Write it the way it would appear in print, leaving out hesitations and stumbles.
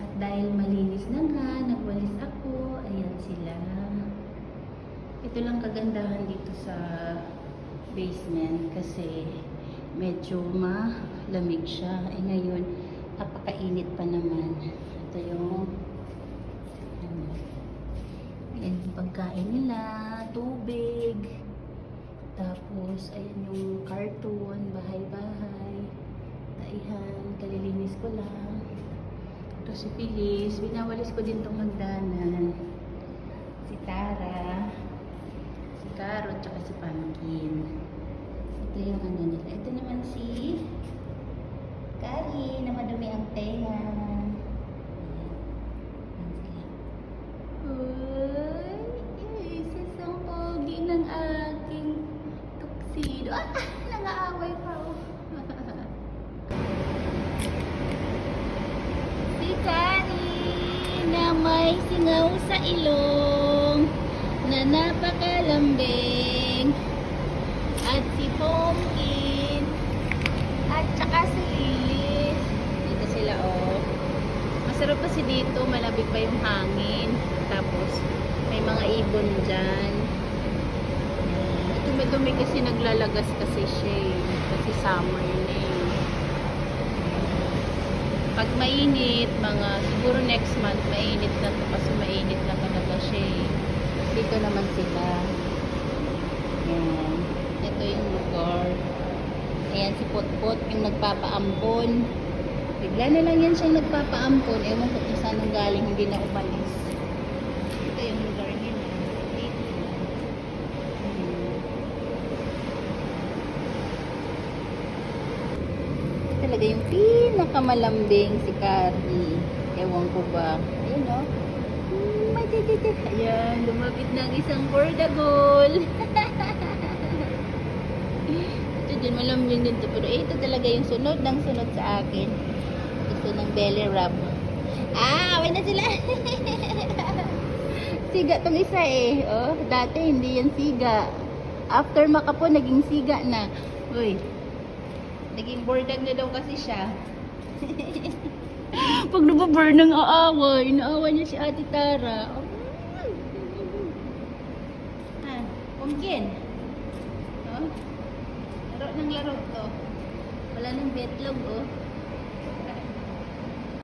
At dahil malinis na nga, nagwalis ako, ayan sila. Ito lang kagandahan dito sa basement kasi medyo malamig siya. Eh ngayon, napakainit pa naman. Ito yung ayan yung pagkain nila, tubig. Tapos, ayan yung cartoon, bahay-bahay. Taihan, kalilinis ko lang. Ito si Feliz, binawalis ko din itong hagdanan. Si Tara, si Carrot, tsaka si Pumpkin. Ito yung ano nila. Ito naman si Kari, na madumi ang tenga. Uy, sasang pogi ng aking tuxedo. Ah, nangaaway pa oh. Si Kari na may singaw sa ilong na napakalambing. At si Pumpkin at saka si Lilis. Dito sila oh. Masarap kasi dito, malabig pa yung hangin. Tapos may mga ibon dyan. Dumi-dumi kasi naglalagas kasi siya eh. Kasi summer na eh. Pag mainit, mga siguro next month mainit na to kasi mainit na talaga siya eh. Dito naman sila. Ayan. Ito yung lugar. Ayan si Potpot yung nagpapaampon. Bigla na lang yan siyang nagpapaampon. Ewan ko kung saan nang galing, hindi na umalis. Ito yung lugar nila. Dito. Talaga yung pinakamalambing si Carrie. Ewan ko ba. Ayun o. Ayan, lumapit ng isang Bordagol. Ito din, malambing din ito. Pero ito talaga yung sunod ng sunod sa akin. Gusto ng belly rub. Ah, away na sila. Siga tong isa eh. Oh, dati hindi yan siga. After makapon, naging siga na. Uy. Naging bordag na daw kasi siya. Pag nababurn ng aaway, inaaway niya si Ate Tara. Ah, Pumpkin. Oh. Laro ng laro to. Wala nang betlog oh.